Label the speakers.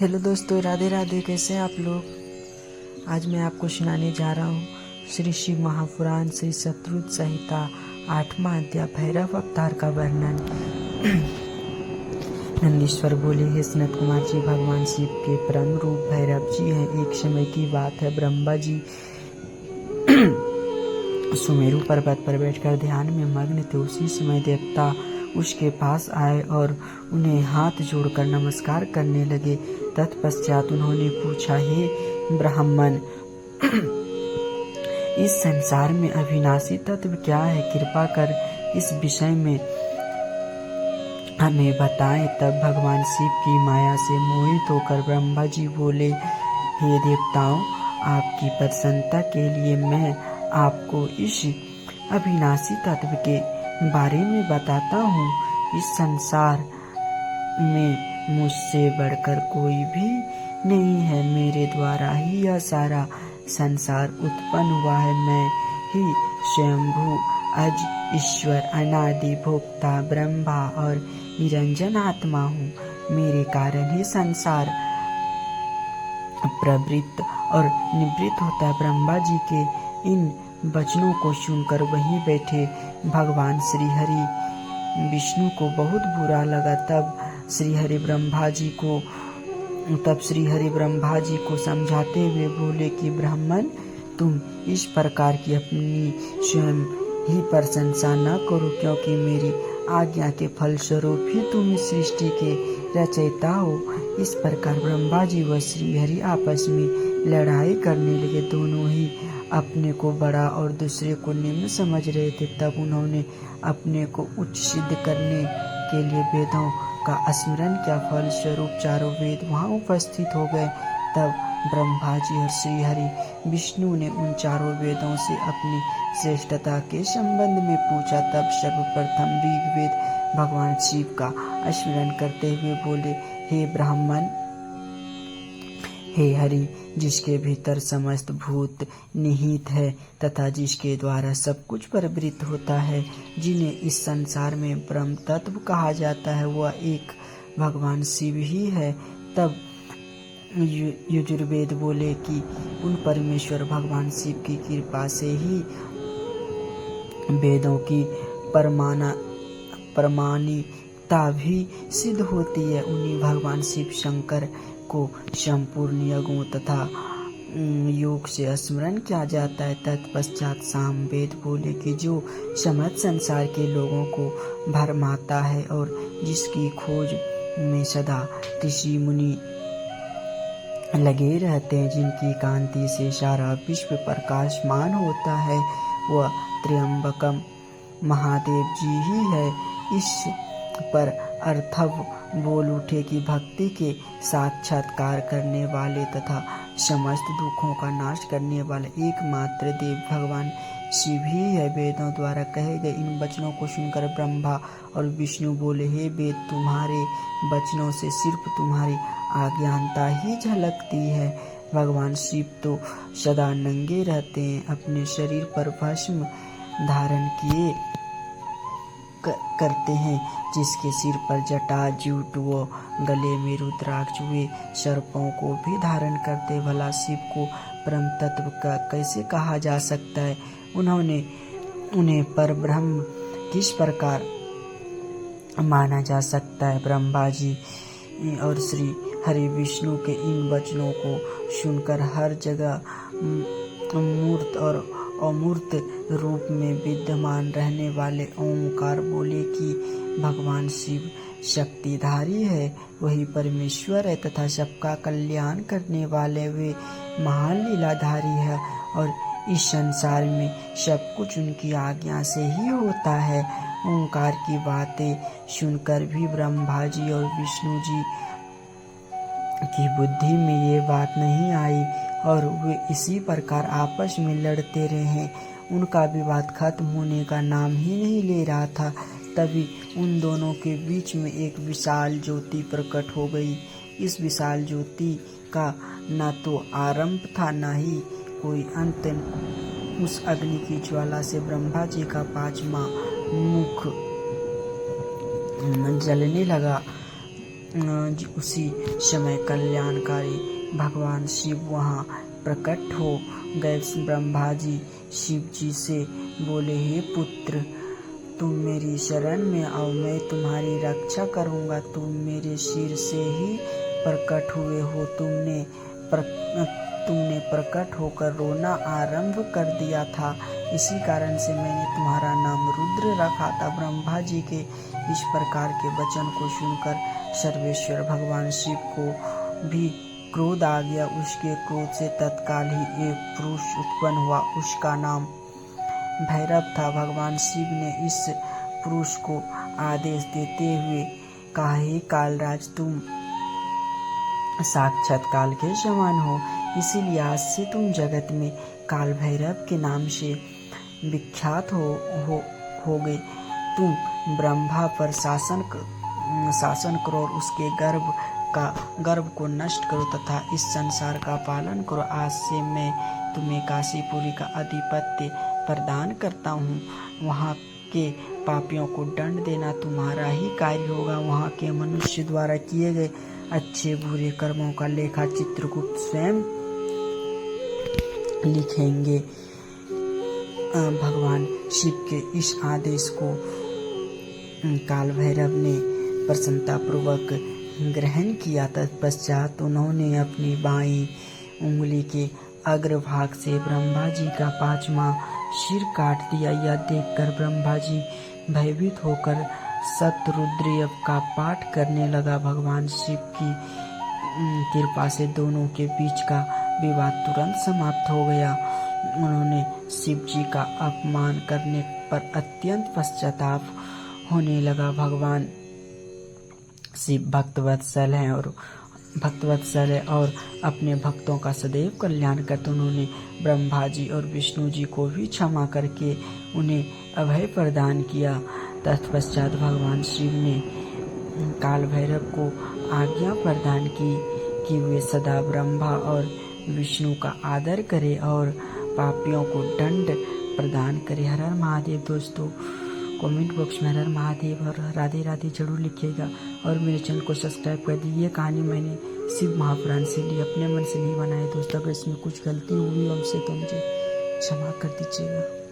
Speaker 1: Hello दोस्तों, राधे राधे। कैसे हैं आप लोग। आज मैं आपको सुनाने जा रहा हूँ श्री शिव महापुराण श्री शत्रुत संहिता 8वां अध्याय भैरव अवतार का वर्णन। नंदीश्वर बोले, हे सनत कुमार जी, भगवान शिव के परम रूप भैरव जी हैं। एक समय की बात है, ब्रह्मा जी सुमेरु पर्वत पर बैठकर ध्यान में मग्न थे। उसी समय देवता उसके पास आए और उन्हें हाथ जोड़कर नमस्कार करने लगे। तत्पश्चात उन्होंने पूछा, हे ब्राह्मण, इस संसार में अविनाशी तत्व क्या है? कृपा कर इस विषय में हमें बताएं। तब भगवान शिव की माया से मोहित होकर ब्रह्मा जी बोले, हे देवताओं, आपकी प्रसन्नता के लिए मैं आपको इस अविनाशी तत्व के बारे में बताता हूँ। इस संसार में मुझसे बढ़कर कोई भी नहीं है। मेरे द्वारा ही यह सारा संसार उत्पन्न हुआ है। मैं ही स्वयंभू अज ईश्वर, अनादि भोक्ता, ब्रह्मा और निरंजन आत्मा हूँ। मेरे कारण ही संसार प्रवृत्त और निवृत्त होता है। ब्रह्मा जी के इन वचनों को सुनकर वहीं बैठे भगवान श्री हरि विष्णु को बहुत बुरा लगा। तब श्री हरि ब्रह्मा जी को समझाते हुए बोले कि ब्राह्मण, तुम इस प्रकार की अपनी स्वयं ही प्रशंसा न करो, क्योंकि मेरी आज्ञा के फलस्वरूप ही तुम इस सृष्टि के रचयिता हो। इस प्रकार ब्रह्मा जी व श्री हरि आपस में लड़ाई करने लगे। दोनों ही अपने को बड़ा और दूसरे को निम्न समझ रहे थे। तब उन्होंने अपने को उच्च सिद्ध करने के लिए वेदों का स्मरण किया। फल स्वरूप चारों वेद वहां उपस्थित हो गए। तब ब्रह्मा जी और श्री हरि विष्णु ने उन चारों वेदों से अपनी श्रेष्ठता के संबंध में पूछा। तब सर्वप्रथम ऋग्वेद भगवान शिव का स्मरण करते हुए बोले, हे ब्राह्मण, हे हरि, जिसके भीतर समस्त भूत निहित है तथा जिसके द्वारा सब कुछ प्रवृत्त होता है, जिन्हें इस संसार में ब्रह्म तत्व कहा जाता है, वह एक भगवान शिव ही है। तब यजुर्वेद बोले कि उन परमेश्वर भगवान शिव की कृपा से ही वेदों की प्रमाणिकता भी सिद्ध होती है। उन्हीं भगवान शिव शंकर को संपूर्ण यज्ञों तथा योग से स्मरण किया जाता है। तत्पश्चात सामवेद बोले कि जो समस्त संसार के लोगों को भरमाता है और जिसकी खोज में सदा ऋषि मुनि लगे रहते हैं, जिनकी कांति से सारा विश्व प्रकाशमान होता है, वह त्र्यंबकम महादेव जी ही है। इस पर अर्थव बोल उठे कि भक्ति के साक्षात्कार करने वाले तथा समस्त दुखों का नाश करने वाले एकमात्र देव भगवान शिव ही है। वेदों द्वारा कहे गए इन वचनों को सुनकर ब्रह्मा और विष्णु बोले, हे वेद, तुम्हारे वचनों से सिर्फ तुम्हारी अज्ञानता ही झलकती है। भगवान शिव तो सदा नंगे रहते हैं, अपने शरीर पर भस्म धारण किए करते हैं, जिसके सिर पर जटा, जूट व गले में रुद्राक्ष वे सर्पों को भी धारण करते। भला शिव को परम तत्व का कैसे कहा जा सकता है? उन्हें परब्रह्म किस प्रकार माना जा सकता है? ब्रह्मा जी और श्री हरि विष्णु के इन वचनों को सुनकर हर जगह मूर्त और अमूर्त रूप में विद्यमान रहने वाले ओंकार बोले कि भगवान शिव शक्तिधारी है, वही परमेश्वर है तथा सबका कल्याण करने वाले वे महान लीलाधारी है, और इस संसार में सब कुछ उनकी आज्ञा से ही होता है। ओंकार की बातें सुनकर भी ब्रह्मा जी और विष्णु जी की बुद्धि में ये बात नहीं आई और वे इसी प्रकार आपस में लड़ते रहे। उनका विवाद खत्म होने का नाम ही नहीं ले रहा था। तभी उन दोनों के बीच में एक विशाल ज्योति प्रकट हो गई। इस विशाल ज्योति का न तो आरंभ था न ही कोई अंत। उस अग्नि की ज्वाला से ब्रह्मा जी का 5वां मुख जलने लगा। उसी समय कल्याणकारी भगवान शिव वहाँ प्रकट हो गए। ब्रह्मा जी शिव जी से बोले, हे पुत्र, तुम मेरी शरण में आओ, मैं तुम्हारी रक्षा करूँगा। तुम मेरे सिर से ही प्रकट हुए हो। तुमने प्रकट होकर रोना आरंभ कर दिया था, इसी कारण से मैंने तुम्हारा नाम रुद्र रखा था। ब्रह्मा जी के इस प्रकार के वचन को सुनकर सर्वेश्वर भगवान शिव को भी क्रोध आ गया। उसके क्रोध से तत्काल ही एक पुरुष उत्पन्न हुआ, उसका नाम भैरव था। भगवान शिव ने इस पुरुष को आदेश देते हुए कहा, हे कालराज, तुम साक्षात काल के समान हो, इसीलिए आज से तुम जगत में काल भैरव के नाम से विख्यात हो गए। तुम ब्रह्मा पर शासन करो और उसके गर्भ को नष्ट करो तथा इस संसार का पालन करो। आज से मैं तुम्हें काशीपुरी का आधिपत्य प्रदान करता हूँ। वहाँ के पापियों को दंड देना तुम्हारा ही कार्य होगा। वहाँ के मनुष्य द्वारा किए गए अच्छे बुरे कर्मों का लेखा चित्रगुप्त स्वयं लिखेंगे। भगवान शिव के इस आदेश को काल भैरव ने प्रसन्नता पूर्वक ग्रहण किया। तत्पश्चात उन्होंने अपनी बाईं उंगली के अग्रभाग से ब्रह्मा जी का 5वां सिर काट दिया। यह देखकर ब्रह्मा जी भयभीत होकर शतरुद्रीय का पाठ करने लगा। भगवान शिव की कृपा से दोनों के बीच का विवाद तुरंत समाप्त हो गया। उन्होंने शिव जी का अपमान करने पर अत्यंत पश्चाताप होने लगा। भगवान शिव भक्तवत्सल है और अपने भक्तों का सदैव कल्याण करते। उन्होंने ब्रह्मा जी और विष्णु जी को भी क्षमा करके उन्हें अभय प्रदान किया। तत्पश्चात भगवान शिव ने काल भैरव को आज्ञा प्रदान की कि वे सदा ब्रह्मा और विष्णु का आदर करें और पापियों को दंड प्रदान करें। हर हर महादेव। दोस्तों, कमेंट बॉक्स में हर हर महादेव और राधे राधे जरूर लिखिएगा और मेरे चैनल को सब्सक्राइब कर दीजिए। कहानी मैंने शिव महापुराण से ली, अपने मन से नहीं बनाई। दोस्तों, अगर इसमें कुछ गलती हुई हमसे तो मुझे क्षमा कर दीजिएगा।